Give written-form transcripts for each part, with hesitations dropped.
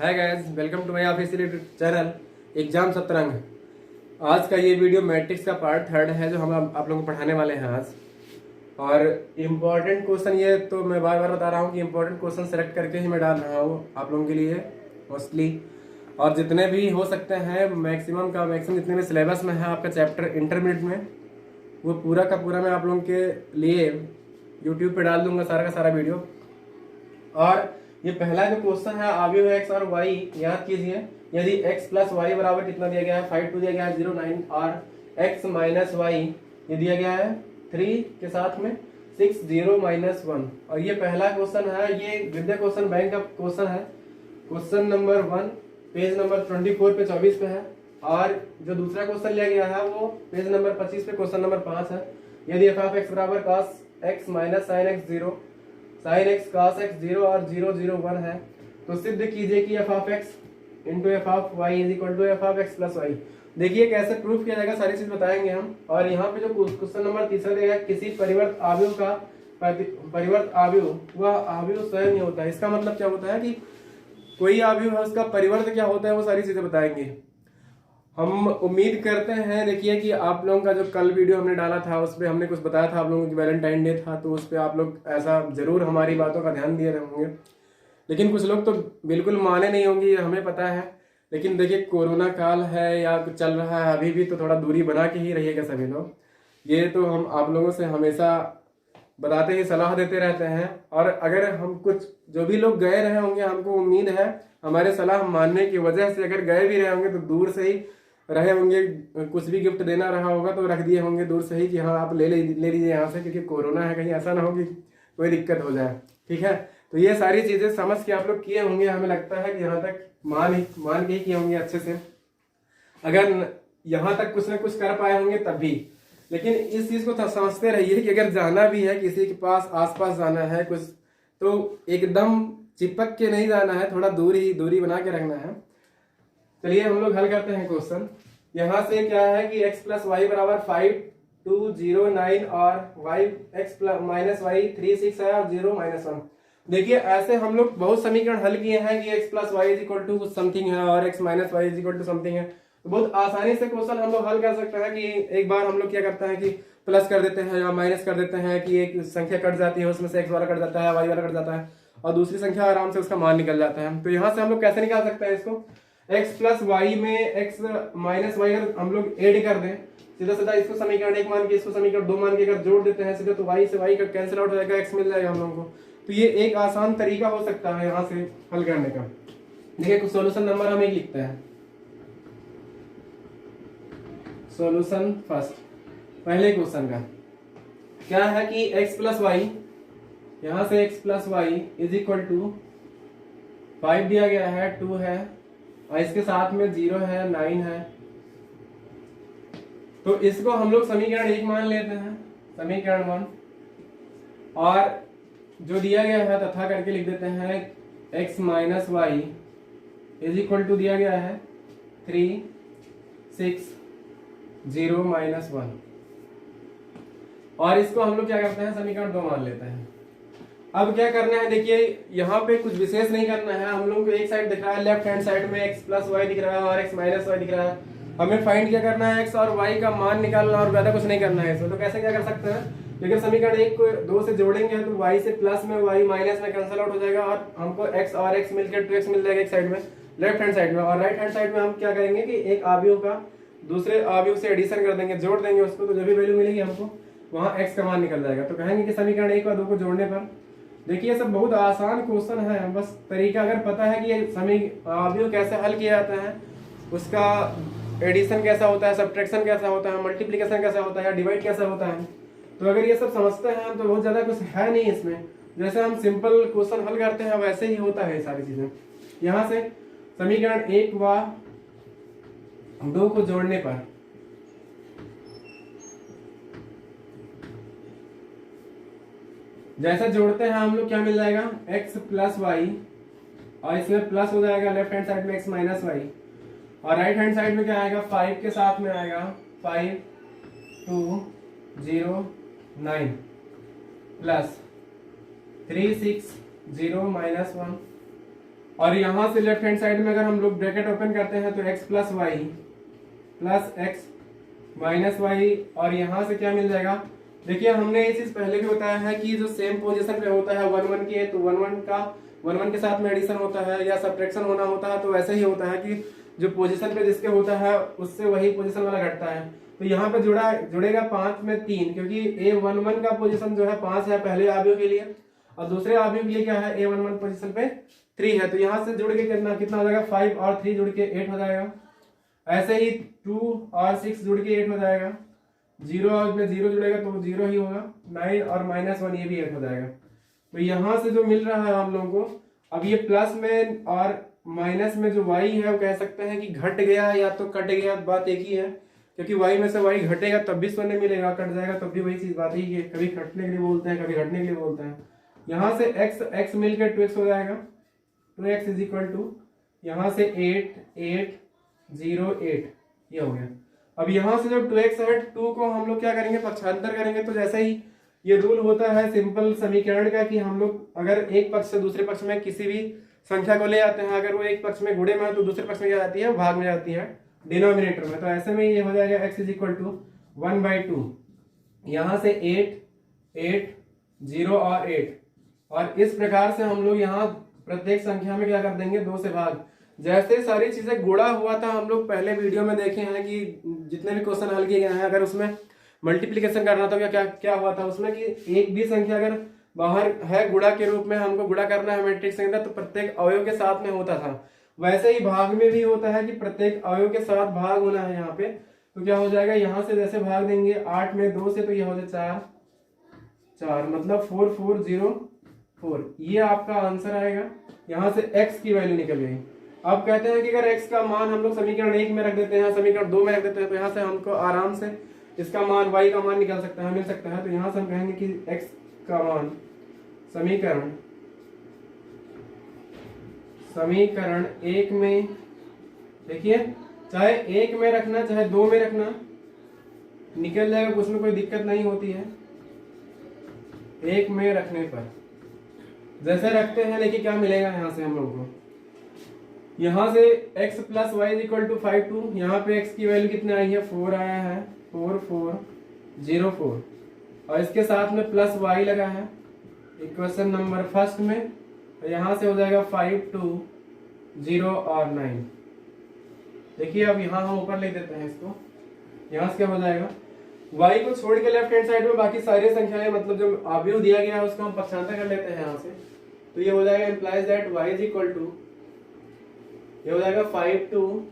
Hi guys, welcome to my official YouTube channel exam Satrang. आज का ये वीडियो मैट्रिक्स का पार्ट 3 है जो हम आप लोगों को पढ़ाने वाले हैं आज। और इम्पोर्टेंट क्वेश्चन ये तो मैं बार बार बता रहा हूँ कि इम्पोर्टेंट क्वेश्चन सेलेक्ट करके ही मैं डाल रहा हूँ आप लोगों के लिए मोस्टली। और जितने भी हो सकते हैं मैक्सिमम जितने भी सिलेबस में है आपका चैप्टर इंटरमीडिएट में, वो पूरा का पूरा मैं आप लोगों के लिए यूट्यूब पे डाल दूंगा सारा का सारा वीडियो। और ये पहला जो क्वेश्चन है अवयव एक्स और वाई, याद कीजिए। यदि x प्लस वाई बराबर कितना दिया गया है 5 2 दिया गया है 0 9 और x माइनस वाई ये दिया गया है 3 के साथ में 6 0 माइनस 1। और ये पहला क्वेश्चन है, ये विद्या क्वेश्चन बैंक का क्वेश्चन है। क्वेश्चन नंबर 1 पेज नंबर 24 पे 24 पे है। और जो दूसरा क्वेश्चन लिया गया है वो पेज नंबर 25 पे क्वेश्चन नंबर 5 है। यदि एफ ऑफ एक्स बराबर cos x minus sine x 0 sine x cos x 0 और 0 0 1 है तो सिद्ध कीजिए कि f of x into f of y is equal to f of x plus y. देखिए कैसे प्रूफ किया जाएगा, सारी चीज बताएंगे हम। और यहाँ पे जो क्वेश्चन नंबर तीसरा दिया है, किसी परिवर्त आव्यूह का परिवर्त आव्यूह वह आव्यूह स्वयं ही होता है। इसका मतलब क्या होता है कि कोई आव्यूह है उसका परिवर्त क्या होता है, वो सारी चीजें बताएंगे हम। उम्मीद करते हैं देखिए कि आप लोगों का जो कल वीडियो हमने डाला था उस पर हमने कुछ बताया था आप लोगों की वैलेंटाइन डे था, तो उस पर आप लोग ऐसा जरूर हमारी बातों का ध्यान दिए रहे होंगे। लेकिन कुछ लोग तो बिल्कुल माने नहीं होंगे, ये हमें पता है। लेकिन देखिए कोरोना काल है या कुछ चल रहा है अभी भी, तो थोड़ा दूरी बना के ही रहिएगा सभी लोग। ये तो हम आप लोगों से हमेशा बताते ही सलाह देते रहते हैं। और अगर हम कुछ जो भी लोग गए रहे होंगे, हमको उम्मीद है हमारे सलाह मानने की वजह से अगर गए भी रहे होंगे तो दूर से ही रहे होंगे। कुछ भी गिफ्ट देना रहा होगा तो रख दिए होंगे दूर से ही कि हाँ आप ले लीजिए यहाँ से, क्योंकि कोरोना है, कहीं ऐसा ना हो कि कोई दिक्कत हो जाए। ठीक है, तो ये सारी चीजें समझ के आप लोग किए होंगे। हमें लगता है कि यहाँ तक मान के ही किए होंगे अच्छे से। अगर यहाँ तक कुछ ना कुछ कर पाए होंगे तब भी। लेकिन इस चीज को समझते रहिए कि अगर जाना भी है किसी के पास, आसपास जाना है कुछ, तो एकदम चिपक के नहीं जाना है, थोड़ा दूरी बना के रखना है। चलिए हम लोग हल करते हैं क्वेश्चन। यहाँ से क्या है कि x प्लस वाई बराबर 5 2 0 9 और y x plus minus y 3 6 है और 0 माइनस 1। देखिए ऐसे हम लोग बहुत समीकरण हल किए हैं कि x plus y is equal to something है और x minus y is equal to something है। तो बहुत आसानी से क्वेश्चन हम लोग हल कर सकते हैं कि एक बार हम लोग क्या करते हैं कि प्लस कर देते हैं या माइनस कर देते हैं कि एक संख्या कट जाती है, उसमें से x वाला कट जाता है, y वाला कट जाता है और दूसरी संख्या आराम से उसका मान निकल जाता है। तो यहाँ से हम लोग कैसे निकाल सकते हैं इसको, x प्लस वाई में x माइनस वाई अगर हम लोग ऐड कर दें सीधा सीधा, इसको समीकरण 1 मान के इसको समीकरण 2 मान के अगर जोड़ देते हैं सीधे, तो y से y का कैंसिल आउट हो जाएगा, x मिल जाएगा हम लोगों को। तो ये एक आसान तरीका हो सकता है यहाँ से हल करने का। देखिए कुछ सॉल्यूशन नंबर हम एक लिखते हैं। सॉल्यूशन फर्स्ट पहले क्वेश्चन का क्या है कि x प्लस वाई, यहाँ से x plus y is equal to 5 दिया गया है, 2 है और इसके साथ में 0 है 9 है। तो इसको हम लोग समीकरण 1 मान लेते हैं, समीकरण 1। और जो दिया गया है तथा करके लिख देते हैं x minus y is equal to दिया गया है 3 6 0 माइनस 1। और इसको हम लोग क्या करते हैं समीकरण 2 मान लेते हैं। अब क्या करना है, देखिए यहाँ पे कुछ विशेष नहीं करना है। हम लोग को एक साइड दिख रहा है, लेफ्ट हैंड साइड में x प्लस वाई दिख रहा है और x माइनस वाई दिख रहा है। हमें फाइंड क्या करना है, x और y का मान निकालना और ज्यादा कुछ नहीं करना है इसमें। तो कैसे क्या कर सकते हैं, लेकिन समीकरण 1 को 2 से जोड़ेंगे तो y से प्लस में y माइनस में कैंसिल आउट हो जाएगा और हमको x और x मिलकर 2x मिल जाएगा एक साइड में, लेफ्ट हैंड साइड में। और राइट हैंड साइड में हम क्या करेंगे कि एक आव्यूह का दूसरे आव्यूह से एडिशन कर देंगे, जोड़ देंगे उसको, तो जो भी वैल्यू मिलेगी हमको वहाँ x का मान निकल जाएगा। तो कहेंगे कि समीकरण 1 और 2 को जोड़ने पर, देखिए सब बहुत आसान क्वेश्चन है। बस तरीका अगर पता है कि ये आव्यूह कैसे हल किया जाता है, उसका एडिशन कैसा होता है, सब्ट्रैक्शन कैसा होता है, मल्टीप्लिकेशन कैसा होता है या डिवाइड कैसा होता है, तो अगर ये सब समझते हैं तो बहुत ज्यादा कुछ है नहीं इसमें। जैसे हम सिंपल क्वेश्चन हल करते हैं वैसे ही होता है सारी चीजें। यहाँ से समीकरण 1 व 2 को जोड़ने पर जैसे जोड़ते हैं हम लोग क्या मिल जाएगा, x प्लस वाई और इसमें प्लस हो जाएगा लेफ्ट हैंड साइड में x माइनस वाई और राइट हैंड साइड में क्या आएगा 5 के साथ में आएगा 5 2 0 9 प्लस 3 6 0 माइनस 1 और यहाँ से लेफ्ट हैंड साइड में अगर हम लोग ब्रैकेट ओपन करते हैं तो x plus y plus x minus y, और यहाँ से क्या मिल जाएगा। देखिए हमने ये चीज पहले भी बताया है कि जो सेम पोजीशन पे होता है 1 1 की, तो 1 1 के साथ में एडिशन होता है या सब्ट्रैक्शन होना होता है, तो वैसे ही होता है कि जो पोजीशन पे जिसके होता है उससे वही पोजीशन वाला घटता है। तो यहाँ पे जुड़ेगा 5 में 3, क्योंकि A11 का पोजीशन जो है 5 है पहले आव्यूह के लिए, और दूसरे आव्यूह के लिए क्या है A11 पोजीशन पे 3 है। तो यहाँ से जुड़ के कितना हो जाएगा, 5 और 3 जुड़ के 8 हो जाएगा। ऐसे ही 2 और 6 जुड़ के 8 हो जाएगा। 0 और में 0 जुड़ेगा तो 0 ही होगा। 9 और -1 ये भी 8 हो जाएगा। तो यहाँ से जो मिल रहा है हम लोगों को, अब ये प्लस में और माइनस में जो y है वो कह सकते हैं कि घट गया या तो कट गया, बात एक ही है, क्योंकि y में से y घटेगा तब भी शून्य मिलेगा, कट जाएगा तब भी वही चीज बात ही है। कभी घटने के लिए बोलते हैं, कभी घटने के लिए बोलते हैं। यहाँ से x मिलकर 2x हो जाएगा। 2x इज इक्वल टू यहाँ से 8 8 0 8 ये हो गया। अब यहाँ से जब 2x है 2 को हम लोग क्या करेंगे, पक्षांतर करेंगे। तो जैसे ही ये रूल होता है सिंपल समीकरण का कि हम लोग अगर एक पक्ष से दूसरे पक्ष में किसी भी संख्या को ले आते हैं, अगर वो एक पक्ष में गुणे में है तो दूसरे पक्ष में क्या जाती है, भाग में जाती है, डिनोमिनेटर में। तो ऐसे में ये हो जाएगा x इज इक्वल टू 1/2। यहाँ से 8 8 0 और 8, और इस प्रकार से हम लोग यहाँ प्रत्येक संख्या में क्या कर देंगे, 2 से भाग। जैसे सारी चीजें गुणा हुआ था, हम लोग पहले वीडियो में देखे हैं कि जितने भी क्वेश्चन हल किए गए हैं, अगर उसमें मल्टीप्लिकेशन करना था क्या क्या हुआ था उसमें कि एक भी संख्या अगर बाहर है गुणा के रूप में, हमको गुणा करना है मैट्रिक्स के अंदर, तो प्रत्येक अवयव के साथ में होता था। वैसे ही भाग में भी होता है कि प्रत्येक अवयव के साथ भाग होना है यहाँ पे। तो क्या हो जाएगा, यहाँ से जैसे भाग देंगे 8 में 2 से, तो ये हो जाए 4 मतलब 4 4 0 4, ये आपका आंसर आएगा। यहाँ से x की वैल्यू निकल गई। अब कहते हैं कि अगर x का मान हम लोग समीकरण 1 में रख देते हैं, समीकरण 2 में रख देते हैं, तो यहाँ से हमको आराम से इसका मान y का मान निकल सकता है, मिल सकता है। तो यहाँ से हम कहेंगे कि x का मान समीकरण 1 में, देखिए चाहे 1 में रखना चाहे 2 में रखना, निकल जाएगा, उसमें कोई दिक्कत नहीं होती है। 1 में रखने पर जैसे रखते हैं, लेकिन क्या मिलेगा यहाँ से हम लोगों को, यहाँ से x plus y equal to 5 2, यहाँ पे x की वैल्यू कितने आई है, 4 आया है, 4 4 0 4, और इसके साथ में प्लस y लगा है इक्वेशन नंबर फर्स्ट में। तो यहाँ से हो जाएगा 5 2 0 और 9। देखिए अब यहाँ हम ऊपर लिख देते हैं इसको। यहाँ से क्या हो जाएगा, y को छोड़ के लेफ्ट हैंड साइड में बाकी सारी संख्याएं, मतलब जो अवयव दिया गया है उसको हम पक्षांतर कर लेते हैं यहाँ से। तो ये हो जाएगा implies that y is equal to, ये हो जाएगा 5 2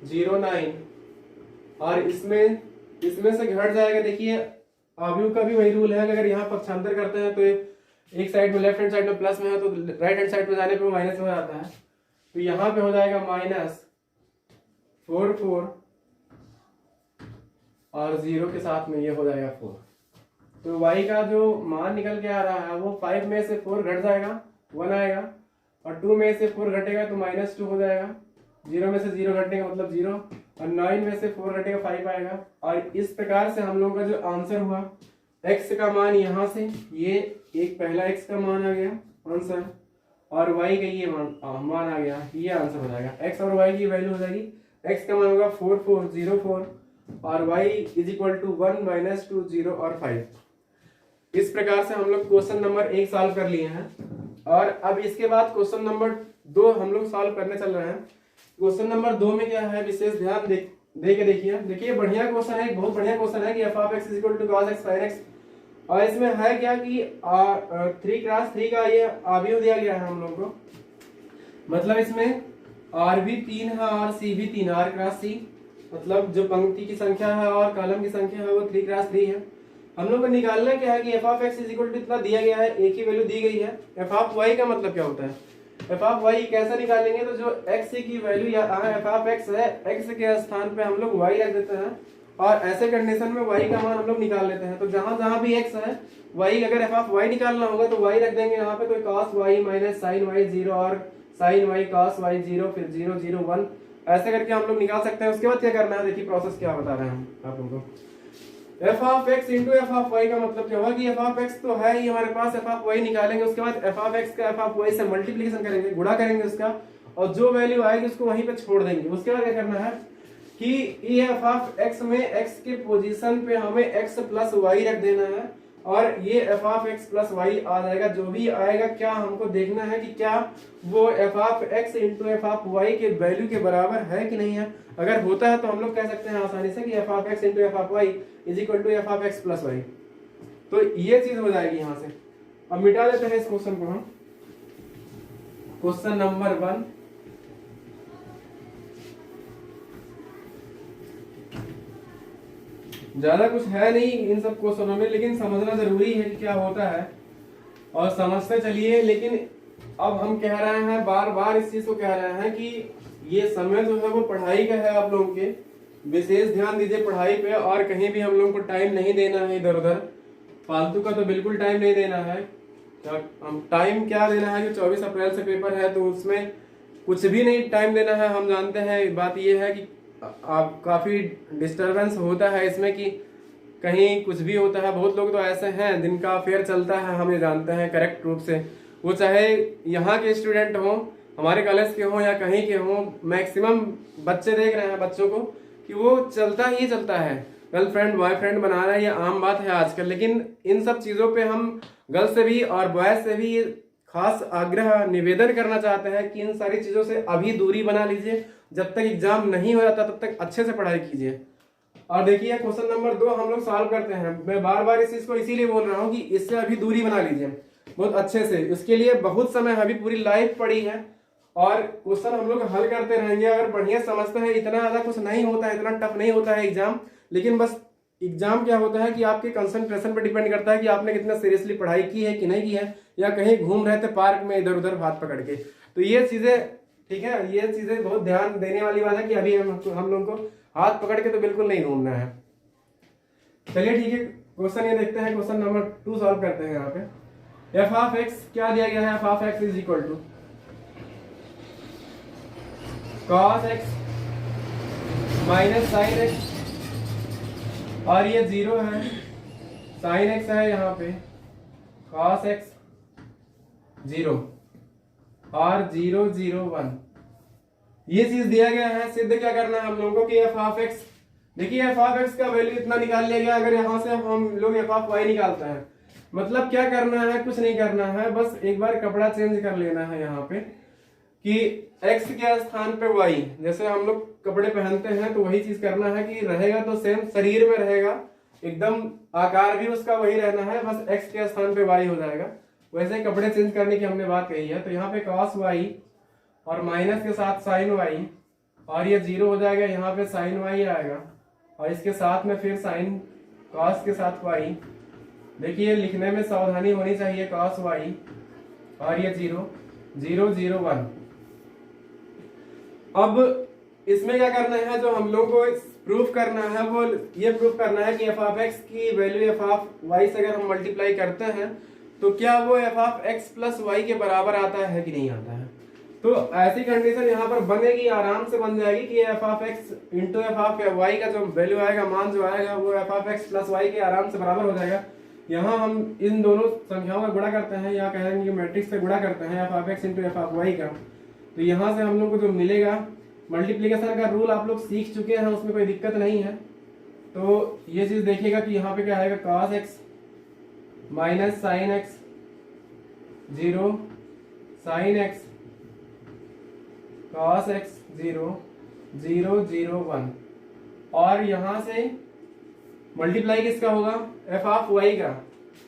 0 9, और इसमें से घट जाएगा। देखिए अवयव का भी वही रूल है कि अगर यहाँ पक्षांतर करते हैं तो एक साइड में लेफ्ट हैंड साइड में प्लस में है, तो राइट हैंड साइड में जाने पे माइनस में आता है। तो यहाँ पे हो जाएगा -4 4 और 0 के साथ में ये हो जाएगा 4। तो y का जो मान निकल के आ रहा है वो 5 में से 4 घट जाएगा, 1 आएगा, और 2 में से 4 घटेगा तो -2 हो जाएगा। 0 में से 0 घटने का मतलब 0, और 9 में से 4 घटेगा 5 आएगा। और इस प्रकार से हम लोगों का जो आंसर हुआ, x का मान यहाँ से ये एक पहला x का मान आ गया आंसर, और y का ये मान आ गया, ये आंसर हो जाएगा। x और y की वैल्यू हो जाएगी, x का मान होगा 4 4 0 4, और y इज इक्वल टू 1 -2 0 और 5। इस प्रकार से हम लोग क्वेश्चन नंबर 1 सॉल्व कर लिए हैं। और अब इसके बाद क्वेश्चन नंबर 2 हम लोग सॉल्व करने चल रहे हैं। क्वेश्चन नंबर 2 में क्या है, विशेष ध्यान दे के देखिए बढ़िया क्वेश्चन है, बहुत बढ़िया क्वेश्चन है कि f(x) = cos x sin x, और इसमें है क्या कि 3x3 का ये अवयव दिया गया है हम लोग को, मतलब इसमें r भी 3 है और c भी 3, r क्रॉस c, मतलब जो पंक्ति की संख्या है और कॉलम की संख्या है वो 3x3 है। हम लोग को निकालना क्या है कि f(x) = इतना दिया गया है, एक ही वैल्यू दी गई है। f(y) का मतलब क्या होता है, f(y) कैसे निकालेंगे, तो जो x की वैल्यू यहाँ f(x) है, x के स्थान पे हम लोग y रख देते हैं, और ऐसे कंडीशन में y का मान हम लोग निकाल लेते हैं। तो जहां भी x है, y अगर f(y) निकालना होगा तो y रख देंगे यहाँ पे, तो cos y - sin y 0 और sin y cos y 0, फिर 0 0 1, ऐसे करके हम लोग निकाल सकते हैं। उसके बाद क्या करना है, देखिए प्रोसेस क्या बता रहे हैं हम आप लोगों को। F of x into f of y का मतलब क्या हुआ कि एफ ऑफ एक्स तो है ही हमारे पास, एफ ऑफ वाई निकालेंगे, उसके बाद एफ ऑफ एक्स का एफ ऑफ वाई से मल्टीप्लीकेशन करेंगे, गुणा करेंगे उसका, और जो वैल्यू आएगी उसको वहीं पे छोड़ देंगे। उसके बाद क्या करना है कि ये एफ ऑफ एक्स में एक्स के पोजीशन पे हमें एक्स प्लस वाई रख देना है, और ये F of x plus Y आ जाएगा। जो भी आएगा क्या हमको देखना है कि क्या वो f of x into f of y के वैल्यू के बराबर है कि नहीं है। अगर होता है तो हम लोग कह सकते हैं आसानी से कि f of x into f of y is equal to f of x plus y. तो ये चीज हो जाएगी यहां से। अब मिटा देते हैं इस क्वेश्चन को हम। क्वेश्चन नंबर 1, ज्यादा कुछ है नहीं इन सब क्वेश्चनों में, लेकिन समझना जरूरी है कि क्या होता है, और समझते चलिए। लेकिन अब हम कह रहे हैं, बार बार इस चीज को कह रहे हैं कि ये समय जो है वो पढ़ाई का है। आप लोगों के विशेष ध्यान दीजिए पढ़ाई पे, और कहीं भी हम लोगों को टाइम नहीं देना है इधर उधर फालतू का, तो बिल्कुल टाइम नहीं देना है। हम टाइम क्या देना है कि 24 अप्रैल से पेपर है, तो उसमें कुछ भी नहीं टाइम देना है। हम जानते हैं, बात यह है कि आप काफी डिस्टरबेंस होता है इसमें कि कहीं कुछ भी होता है। बहुत लोग तो ऐसे हैं जिनका अफेयर चलता है, हम ये जानते हैं करेक्ट रूप से, वो चाहे यहाँ के स्टूडेंट हों, हमारे कॉलेज के हों या कहीं के हों, मैक्सिमम बच्चे देख रहे हैं बच्चों को कि वो चलता ही चलता है, गर्लफ्रेंड बॉयफ्रेंड बना रहा है, ये आम बात है आजकल। लेकिन इन सब चीजों पे हम गर्ल्स से भी और बॉयज से भी खास आग्रह निवेदन करना चाहते हैं कि इन सारी चीजों से अभी दूरी बना लीजिए। जब तक एग्जाम नहीं हो जाता तब तक अच्छे से पढ़ाई कीजिए। और देखिए क्वेश्चन नंबर 2 हम लोग सॉल्व करते हैं। मैं बार बार इस चीज को इसीलिए बोल रहा हूँ कि इससे अभी दूरी बना लीजिए बहुत अच्छे से। इसके लिए बहुत समय, अभी पूरी लाइफ पड़ी है, और क्वेश्चन हम लोग हल करते रहेंगे। अगर बढ़िया समझते हैं, इतना ज्यादा कुछ नहीं होता है, इतना टफ नहीं होता है एग्जाम। लेकिन बस एग्जाम क्या होता है कि आपके कंसंट्रेशन पर डिपेंड करता है कि आपने कितना सीरियसली पढ़ाई की है कि नहीं की है, या कहीं घूम रहे थे पार्क में इधर उधर हाथ पकड़ के। तो ये चीजें ठीक है, ये चीजें बहुत ध्यान देने वाली बात है कि अभी हम लोग को हाथ पकड़ के तो बिल्कुल नहीं घूमना है। चलिए ठीक है, क्वेश्चन ये देखते हैं। क्वेश्चन नंबर 2 सॉल्व करते हैं। यहाँ पे एफ ऑफ एक्स क्या दिया गया है, f of x is equal to cos x minus sine x, और ये 0 है, साइन एक्स है यहाँ पे, कॉस एक्स 0 और 0 0 1, ये चीज दिया गया है। सिद्ध क्या करना है हम लोगों को कि एफ ऑफ एक्स, देखिए एफ ऑफ एक्स का वैल्यू इतना निकाल लिया गया। अगर यहाँ से हम लोग एफ ऑफ वाई निकालते हैं, मतलब क्या करना है, कुछ नहीं करना है, बस एक बार कपड़ा चेंज कर लेना है यहाँ पे कि एक्स के स्थान पे वाई, जैसे हम लोग कपड़े पहनते हैं तो वही चीज करना है कि रहेगा तो सेम शरीर में रहेगा, एकदम आकार भी उसका वही रहना है, बस एक्स के स्थान पे वाई हो जाएगा। वैसे ही कपड़े चेंज करने की हमने बात कही है। तो यहाँ पे कॉस वाई और माइनस के साथ साइन वाई, और ये 0 हो जाएगा, यहाँ पे साइन वाई आएगा, और इसके साथ में फिर साइन कॉस के साथ वाई। देखिए लिखने में सावधानी होनी चाहिए, कॉस वाई और ये 0 0 0 1। अब इसमें क्या करना है, जो हम लोग को प्रूफ करना है वो ये प्रूफ करना है कि एफ ऑफ एक्स की वैल्यू एफ ऑफ वाई से अगर हम मल्टीप्लाई करते हैं तो क्या वो f of x plus y के बराबर आता है कि नहीं आता है। तो ऐसी कंडीशन यहाँ पर बनेगी, आराम से बन जाएगी कि f of x into f of y का जो वैल्यू आएगा, मान जो आएगा, वो f of x plus y के आराम से बराबर हो जाएगा। यहाँ हम इन दोनों संख्याओं का गुणा करते हैं, यहाँ कहेंगे मैट्रिक्स से गुणा करते हैं f of x into f of y का। तो यहाँ से हम लोग को जो मिलेगा, मल्टीप्लीकेशन का रूल आप लोग सीख चुके हैं, उसमें कोई दिक्कत नहीं है। तो ये चीज देखिएगा कि यहाँ पे क्या आएगा, cos x minus sine x 0 sine x cos x 0 0 0 1, और यहां से मल्टीप्लाई किसका होगा, एफ ऑफ वाई का।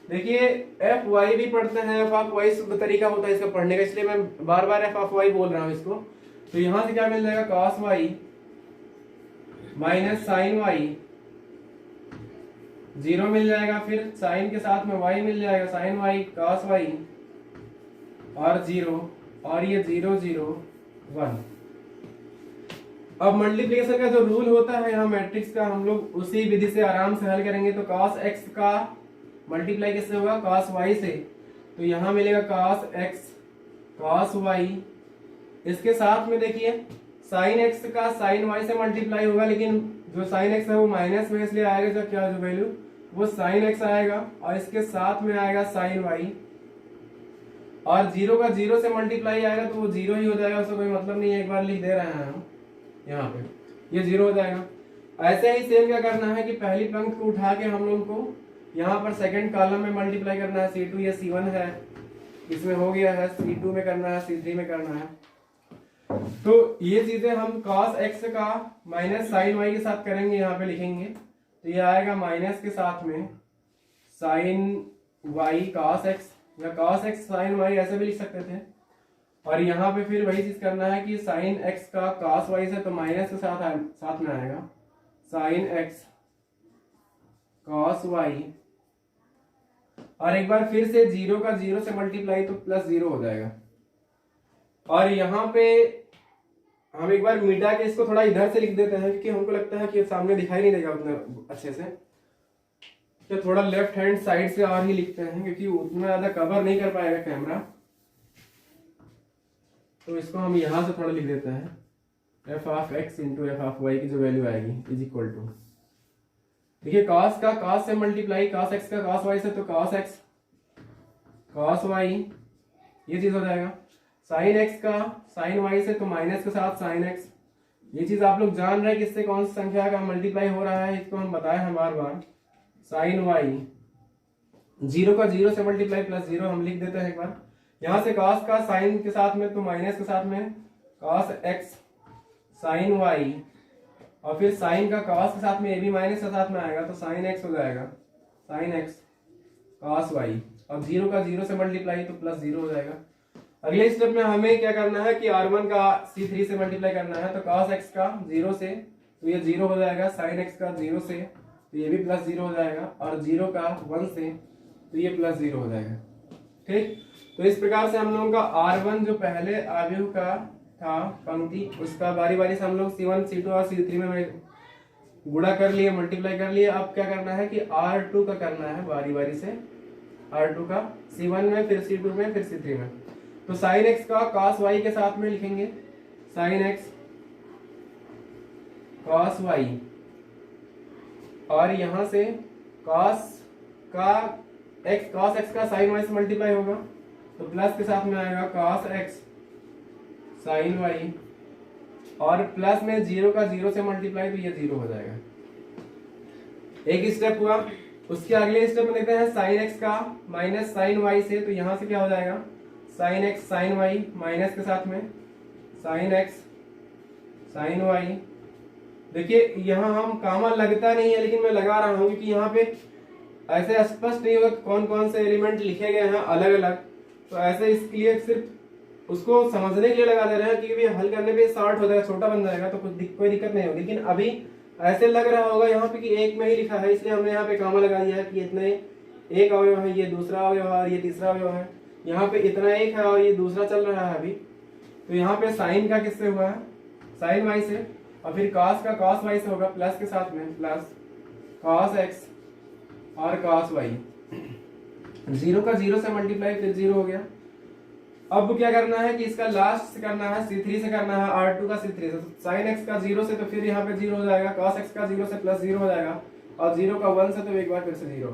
देखिए एफ वाई भी पढ़ते हैं, एफ ऑफ वाई शुद्ध तरीका होता है इसका पढ़ने का, इसलिए मैं बार बार एफ ऑफ वाई बोल रहा हूं इसको। तो यहां से क्या मिल जाएगा, cos y minus sine y 0 मिल जाएगा, फिर साइन के साथ में y मिल जाएगा, साइन वाई cos वाई और 0, और ये 0 0 1। अब मल्टीप्लिकेशन का जो रूल होता है यहाँ मैट्रिक्स का, हम लोग उसी विधि से आराम से हल करेंगे। तो cos x का मल्टीप्लाई किससे होगा, cos y से। तो यहाँ मिलेगा cos x cos y, इसके साथ में देखिए साइन एक्स का साइन वाई से मल्टीप्लाई होगा, लेकिन जो साइन एक्स है वो माइनस में इसलिए आएगा, जो क्या जो वैल्यू वो साइन एक्स आएगा और इसके साथ में आएगा साइन वाई, और जीरो का जीरो से मल्टीप्लाई आएगा तो वो जीरो ही हो जाएगा, उसका कोई मतलब नहीं है, एक बार लिख दे रहे हैं हम यहाँ पे, ये जीरो हो जाएगा। ऐसे ही सेम क्या करना है कि पहली पंक्ति को उठा के हम लोग को यहाँ पर सेकंड कॉलम में मल्टीप्लाई करना है। C2 ये C1 है, इसमें हो गया है, C2 में करना है, C3 में करना है। तो ये चीजें हम cos x का माइनस साइन y के साथ करेंगे, यहाँ पे लिखेंगे तो ये आएगा माइनस के साथ में साइन y cos x, या cos x साइन y ऐसे भी लिख सकते थे। और यहाँ पे फिर वही चीज करना है कि साइन x का cos y से तो माइनस के साथ में आएगा साइन x cos y, और एक बार फिर से जीरो का जीरो से मल्टीप्लाई तो प्लस जीरो हो जाएगा। और यहाँ पे हम एक बार मिटा के इसको थोड़ा इधर से लिख देते हैं, क्योंकि हमको लगता है कि सामने दिखाई नहीं देगा उतना अच्छे से, तो थोड़ा लेफ्ट हैंड साइड से और ही लिखते हैं, क्योंकि उतना ज्यादा कवर नहीं कर पाएगा कैमरा। तो इसको हम यहाँ से थोड़ा लिख देते हैं, f of x into f of y की जो वैल्यू आएगी इज इक्वल टू, देखिए cos का cos से मल्टीप्लाई cos x का cos y से तो cos x cos y, ये चीज हो जाएगा। sin x का sin y से तो माइनस के साथ sin x, ये चीज आप लोग जान रहे हैं कि इससे कौन सी संख्या का मल्टीप्लाई हो रहा है, इसको हम बताए हैं बार बार। sin y जीरो का जीरो से मल्टीप्लाई प्लस जीरो हम लिख देते हैं एक बार, यहाँ से cos का sin के साथ में तो माइनस के साथ में cos x sin y, और फिर साइन का cos के साथ में ये भी माइनस के साथ में आएगा तो साइन x हो जाएगा साइन x cos y, अब जीरो का जीरो से मल्टीप्लाई तो प्लस जीरो हो जाएगा। अगले स्टेप में हमें क्या करना है कि R1 का C3 से मल्टीप्लाई करना है, तो cos x का जीरो से तो ये जीरो हो जाएगा, साइन x का जीरो से तो ये भी प्लस जीरो हो जाएगा, और जीरो का 1 से तो ये प्लस जीरो हो जाएगा। ठीक, तो इस प्रकार से हम लोगों का R1 जो पहले अवयव का था पंक्ति, उसका बारी बारी से हम लोग C1 C2 और C3 में गुणा कर लिए, मल्टीप्लाई कर लिए। अब क्या करना है कि R2 का करना है बारी बारी से, R2 का C1 में, फिर C2 में, फिर C3 में। तो sin x का cos y के साथ में लिखेंगे sin x cos y, और यहां से cos x का sin y से मल्टीप्लाई होगा तो प्लस के साथ में आएगा cos x sin y, और प्लस में जीरो का जीरो से मल्टीप्लाई तो ये जीरो हो जाएगा। एक स्टेप हुआ, उसके अगले स्टेप में देखते हैं sin x का माइनस sin y से, तो यहां से क्या हो जाएगा sin x sin y minus के साथ में sin x sin y। देखिए यहाँ हम कामा लगता नहीं है, लेकिन मैं लगा रहा हूं क्योंकि यहाँ पे ऐसे स्पष्ट नहीं होगा कौन कौन से एलिमेंट लिखे गए हैं अलग अलग, तो ऐसे इसके लिए सिर्फ उसको समझने के लिए लगा दे रहे हैं, क्योंकि हल करने पे शॉर्ट हो जाएगा, छोटा बन जाएगा तो कोई दिक्कत नहीं होगी। लेकिन अभी ऐसे लग रहा होगा यहाँ पे कि एक में ही लिखा है, इसलिए हमने यहाँ पे कामा लगा दिया है कि इतने एक अवयव है, ये दूसरा अवयव है और ये तीसरा अवयव है, यहाँ पे इतना एक है और ये दूसरा चल रहा है अभी। तो यहाँ पे साइन का किससे हुआ है साइन वाई से, और फिर cos का cos वाई से होगा प्लस के साथ में प्लस cos x और cos y, जीरो का जीरो से मल्टीप्लाई फिर जीरो हो गया। अब क्या करना है कि इसका लास्ट से करना है C3 से करना है, R2 का C3 से, sin x का जीरो से तो फिर यहाँ पे जीरो हो जाएगा, cos x का जीरो से प्लस जीरो हो जाएगा, और जीरो का 1 से तो एक बार फिर से जीरो।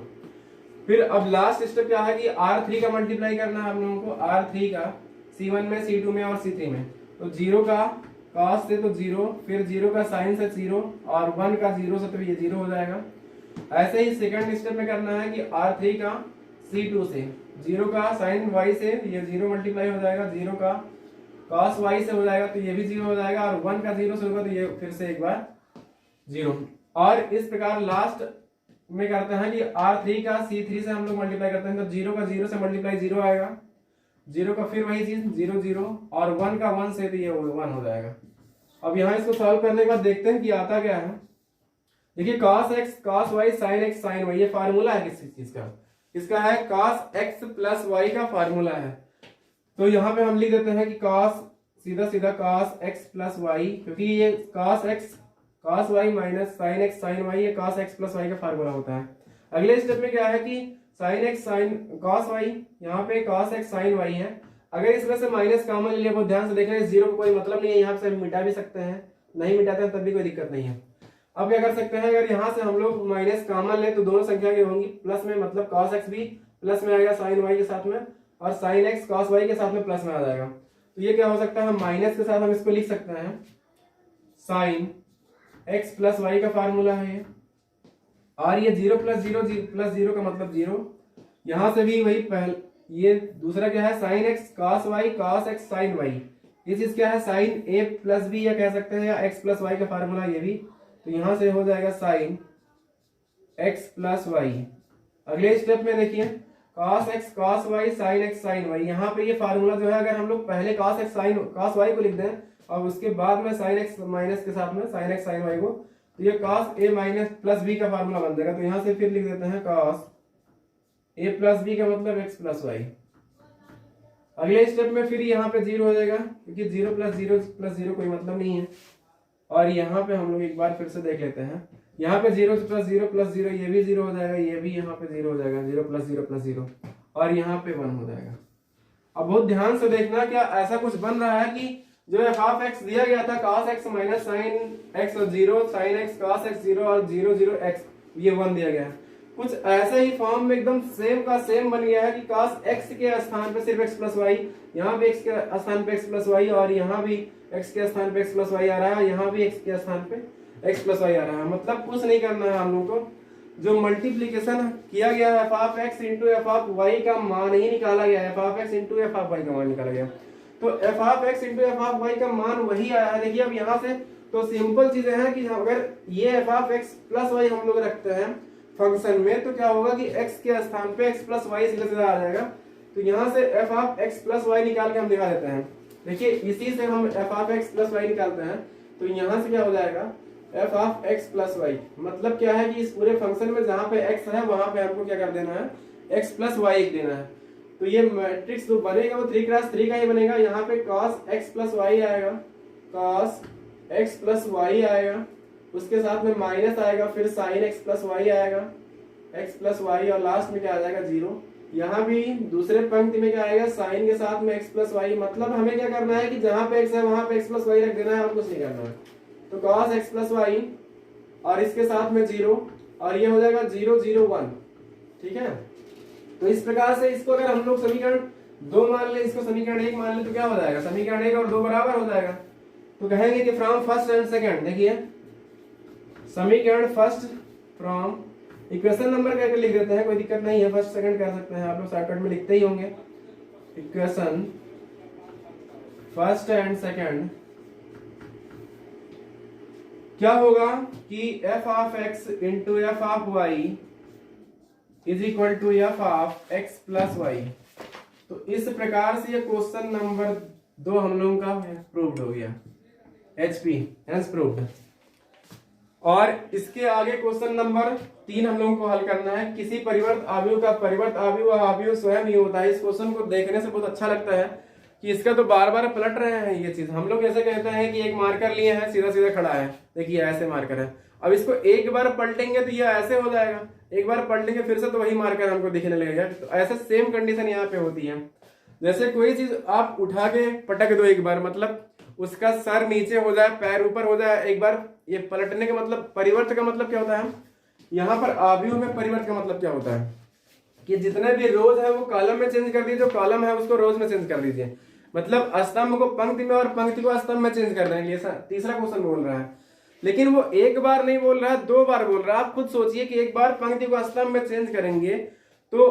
फिर अब लास्ट स्टेप क्या है कि R3 का मल्टीप्लाई करना है हम लोगों को, R3 का C1 में, C2 में और C3 में। तो जीरो का cos से तो जीरो, फिर जीरो का sin से जीरो, और 1 का जीरो से तो ये जीरो हो जाएगा। ऐसे ही सेकंड स्टेप में करना है कि R3 का C2 से, जीरो का sin y से ये जीरो मल्टीप्लाई हो जाएगा, जीरो का cos y से हो जाएगा तो ये भी जीरो हो जाएगा, और 1 का जीरो से होगा तो ये फिर से एक बार जीरो। और इस प्रकार लास्ट में करते हैं कि R3 का C3 से हम लोग मल्टीप्लाई करते हैं, तो जीरो का जीरो से मल्टीप्लाई जीरो आएगा, जीरो का फिर वही चीज जीरो जीरो, और 1 का 1 से तो ये 1 हो जाएगा। अब यहाँ इसको सॉल्व करने के बाद देखते हैं कि आता क्या है। देखिए cos x cos y sin x sin y, ये फार्मूला है किस चीज का, इसका है cos x प्लस y का फार्मूला है। तो यहाँ पे हम लिख देते हैं कि cos सीधा सीधा cos x प्लस y, क्योंकि ये cos x cos y minus sin x sin y, ये cos x प्लस y का फार्मूला होता है। अगले स्टेप में क्या है कि sin x sin cos y, यहाँ पे cos x sin y है, अगर इसमें से माइनस कॉमन ले लिया, बहुत ध्यान से देखना, इस जीरो को कोई मतलब नहीं है, यहाँ से मिटा भी सकते हैं, नहीं मिटाते हैं तब भी कोई दिक्कत नहीं है। अब क्या कर सकते हैं, अगर यहाँ से हम लोग माइनस कॉमन ले तो दोनों संख्या की होंगी प्लस में, मतलब cos x भी प्लस में आएगा sin y के साथ में, और sin x cos y के साथ में प्लस में आ जाएगा। तो ये क्या हो सकता है, माइनस के साथ हम इसको लिख सकते हैं sin x प्लस वाई का फार्मूला है ये, और ये 0 प्लस 0 प्लस 0 का मतलब 0। यहां से भी वही पहले, ये दूसरा क्या है sin x cos y cos x sin y, ये चीज क्या है sin a प्लस b या कह सकते हैं, या x प्लस y का फार्मूला ये भी। तो यहां से हो जाएगा sin x प्लस y। अगले स्टेप में देखिए cos x cos y sin x sin y, यहाँ पे ये फार्मूला जो है अगर हम लोग पहले cos x sin cos y को लिख दें और उसके बाद में sin x माइनस के साथ में sin x sin y को, तो ये cos a minus plus b का फार्मूला बन जाएगा। तो यहाँ से फिर लिख देते हैं cos a प्लस b का मतलब x प्लस y। अगले स्टेप में फिर यहाँ पे 0 हो जाएगा, क्योंकि 0 प्लस 0 प्लस 0 कोई मतलब नहीं है। और यहाँ पे हम लोग एक बार फिर से देख लेते हैं, यहाँ पे 0 प्लस 0 प्लस 0, ये भी 0 हो जाएगा, ये भी यहाँ पे 0 हो जाएगा, 0 प्लस 0 प्लस 0, और यहाँ पे 1 हो जाएगा। अब बहुत ध्यान से देखना, क्या ऐसा कुछ बन रहा है कि जो f ऑफ x दिया गया था cos x minus sin x और 0 sin x cos x 0 और 0 0 x, ये 1 दिया गया है। कुछ ऐसे ही फॉर्म में एकदम सेम का सेम बन गया है कि cos x के स्थान पे सिर्फ x प्लस वाई, यहाँ पे x के स्थान पे x प्लस वाई, और यहाँ भी x के स्थान पे x प्लस वाई आ रहा है, यहाँ भी x के स्थान पे x प्लस वाई आ रहा है। मतलब कुछ नहीं करना है हम लोग को, जो मल्टीप्लीकेशन किया गया है f of x into f of y का मान ही निकाला गया है, f of x into f of y का मान निकाला गया। तो f of x into f of y का मान वही आया है। देखिए अब यहाँ से तो सिंपल चीजें हैं कि अगर ये f of x plus y हम लोग रखते हैं फंक्शन में, तो क्या होगा कि x के स्थान पे x प्लस वाई सीधा सीधा आ जाएगा। तो यहाँ से f of x plus y निकाल के हम दिखा देते हैं। देखिए इसी से हम f of x plus y निकालते हैं, तो यहाँ से क्या हो जाएगा f of x plus y, मतलब क्या है कि इस पूरे फंक्शन में जहाँ पे x है वहां पे हमको क्या कर देना है, x प्लस वाई देना है। तो ये मैट्रिक्स जो बनेगा वो 3x3 का ही बनेगा। यहाँ पे cos x प्लस वाई आएगा, cos x प्लस वाई आएगा, उसके साथ में माइनस आएगा, फिर sin x प्लस वाई आएगा, x प्लस वाई, और लास्ट में क्या आ जाएगा 0। यहाँ भी दूसरे पंक्ति में क्या आएगा, sin के साथ में x प्लस वाई। मतलब हमें क्या करना है कि जहाँ पे x है वहां पे x प्लस वाई रख देना है, और कुछ नहीं करना है। तो cos x प्लस वाई और इसके साथ में 0, और ये हो जाएगा 0 0 1, ठीक है। तो इस प्रकार से इसको अगर हम लोग समीकरण 2 मान ले, इसको समीकरण 1 मान ले, तो क्या हो जाएगा, समीकरण 1 और 2 बराबर हो जाएगा। तो कहेंगे कि फ्रॉम फर्स्ट एंड सेकंड, देखिए समीकरण फर्स्ट फ्रॉम, इक्वेशन नंबर करके लिख देते हैं, कोई दिक्कत नहीं है, फर्स्ट सेकंड कर सकते हैं, आप लोग शॉर्टकट में लिखते ही होंगे। इक्वेशन फर्स्ट एंड सेकंड क्या होगा कि f of x into f of y is equal to f of x plus y. तो इस प्रकार से ये क्वेश्चन नंबर 2 हम लोगों का प्रूव्ड हो गया, HP हेंस प्रूव्ड। और इसके आगे क्वेश्चन नंबर 3 हम लोगों को हल करना है। किसी परिवर्त आव्यूह का परिवर्त आव्यूह स्वयं ही होता है। इस क्वेश्चन को देखने से बहुत अच्छा लगता है कि इसका तो बार बार पलट रहे हैं ये चीज। हम लोग ऐसे कहते हैं कि एक मार्कर लिए हैं, सीधा सीधा खड़ा है, देखिए ऐसे मार्कर है। अब इसको एक बार पलटेंगे तो ये ऐसे हो जाएगा, एक बार पलटेंगे फिर से तो वही मार्कर हमको दिखने लगेगा। तो ऐसे सेम कंडीशन यहाँ पे होती है। जैसे कोई चीज आप उठा के पटक दो एक बार, मतलब उसका सर नीचे हो जाए, पैर ऊपर हो जाए, एक बार ये पलटने का मतलब, परिवर्त का मतलब क्या होता है, यहाँ पर आव्यूह में परिवर्त का मतलब क्या होता है कि जितने भी रोज है वो कॉलम में चेंज कर दीजिए, जो कॉलम है उसको रोज में चेंज कर दीजिए। मतलब स्तंभ को पंक्ति में और पंक्ति को स्तंभ में चेंज करने के लिए तीसरा क्वेश्चन बोल रहा है। लेकिन वो एक बार नहीं बोल रहा है, 2 बार बोल रहा है। आप खुद सोचिए कि एक बार पंक्ति को स्तंभ में चेंज करेंगे तो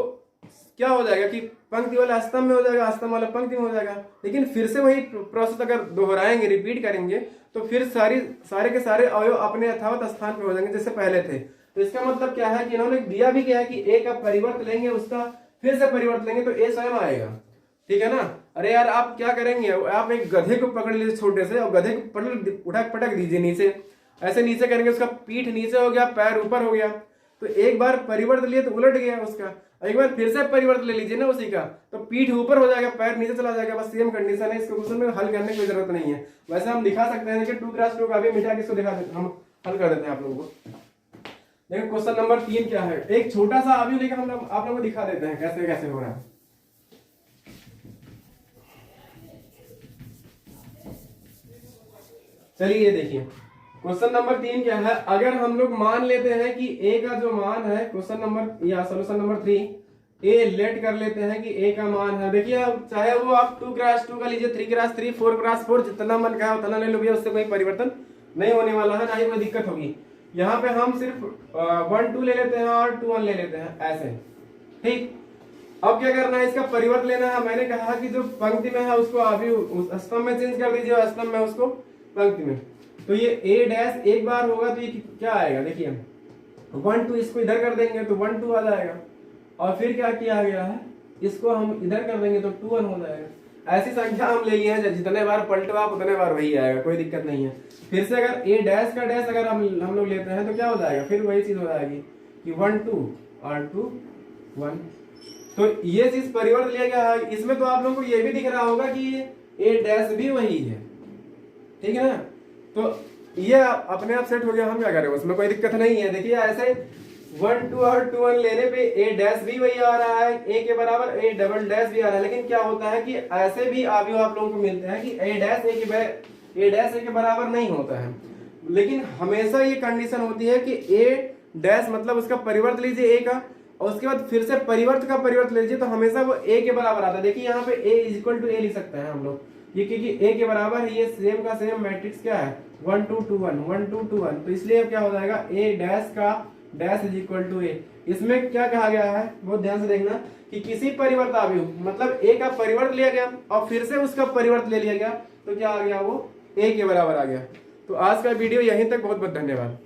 क्या हो जाएगा कि पंक्ति वाला स्तंभ में हो जाएगा, स्तंभ वाला पंक्ति में हो जाएगा। लेकिन फिर से वही प्रोसेस अगर दोहराएंगे, रिपीट करेंगे, तो फिर सारे के सारे अवयव अपने यथावत स्थान पे हो जाएंगे जैसे पहले थे। तो इसका मतलब क्या है कि इन्होंने दिया भी क्या है कि ए का परिवर्त लेंगे, उसका फिर से परिवर्त लेंगे तो ए स्वयं आएगा, ठीक है ना। अरे यार आप क्या करेंगे, आप एक गधे को पकड़ लीजिए छोटे से, और गधे को पटक दीजिए नीचे, ऐसे नीचे करेंगे, उसका पीठ नीचे हो गया, पैर ऊपर हो गया। तो एक बार परिवर्त लिए तो उलट गया उसका, एक बार फिर से परिवर्त ले लीजिए ना उसी का, तो पीठ ऊपर हो जाएगा, पैर नीचे चला जाएगा। बस सेम कंडीशन है, इसको क्वेश्चन में हल करने की जरूरत नहीं है। वैसे हम दिखा सकते हैं कि 2x2 का भी मिटा के इसको दिखा देते, हम हल कर देते हैं आप लोगों को। देखो क्वेश्चन नंबर 3 क्या है, एक छोटा सा आव्यूह लेकर हम आप लोगों को दिखा देते हैं कैसे कैसे हो रहा है। चलिए ये देखिए क्वेश्चन नंबर 3 क्या है। अगर हम लोग मान लेते हैं कि ए का जो मान है, क्वेश्चन नंबर या सोल्यूशन नंबर 3 ए लेट कर लेते हैं कि ए का मान है, देखिए अब चाहे वो आप 2x2 का लीजिए, 3x3, 4x4, जितना मन का है उतना ले लो भैया, उससे कोई परिवर्तन नहीं होने वाला है, ना ही कोई दिक्कत होगी। यहाँ पे हम सिर्फ 1 2 ले लेते हैं और 2 1 ले लेते हैं ऐसे, ठीक। अब क्या करना है, इसका परिवर्त लेना है। मैंने कहा कि जो पंक्ति में है उसको अभी स्तंभ में चेंज कर दीजिए, स्तंभ में उसको पंक्ति में। तो ये ए डैश एक बार होगा तो ये क्या आएगा, देखिए 1 2, इसको इधर कर देंगे तो 1 2 आ जाएगा, और फिर क्या किया गया है, इसको हम इधर कर देंगे तो 2 1 हो जाएगा। ऐसी संख्या हम ले लिए हैं, जितने बार पलटो आप उतने बार वही आएगा, कोई दिक्कत नहीं है। फिर से अगर ए डैश का डैश अगर हम लोग लेते हैं तो क्या हो जाएगा, फिर वही चीज हो जाएगी कि 1 2 और 2 1। तो ये चीज परिवर्त लिया गया है। इसमें तो आप लोगों को ये भी दिख रहा होगा कि ए डैश भी वही है, ठीक है ना। तो ये अपने आप सेट हो गया, हम क्या करें, उसमें कोई दिक्कत नहीं है। देखिए ऐसे 1 2 और 2 1 लेने पे ए डैश भी वही आ रहा है, ए के बराबर ए डबल डैश भी आ रहा है। लेकिन क्या होता है कि ऐसे भी अवयव आप लोगों को मिलते हैं कि ए डैश ए के बराबर नहीं होता है, लेकिन हमेशा ये कंडीशन होती है कि ए डैश मतलब उसका परिवर्त लीजिए ए का, और उसके बाद फिर से परिवर्त का परिवर्त लीजिए तो हमेशा वो ए के बराबर आता है। देखिए यहाँ पे ए इज इक्वल टू ए लिख सकते हैं हम लोग, ये क्योंकि ए के बराबर है, ये सेम का सेम मैट्रिक्स क्या है 1 2 2 1 1 2 2 1। तो इसलिए क्या हो जाएगा, ए डैश का डैश इज इक्वल टू ए। इसमें क्या कहा गया है बहुत ध्यान से देखना कि किसी परिवर्त अवयव मतलब ए का परिवर्त लिया गया और फिर से उसका परिवर्त ले लिया गया तो क्या आ गया, वो ए के बराबर आ गया। तो आज का वीडियो यहीं तक, बहुत बहुत धन्यवाद।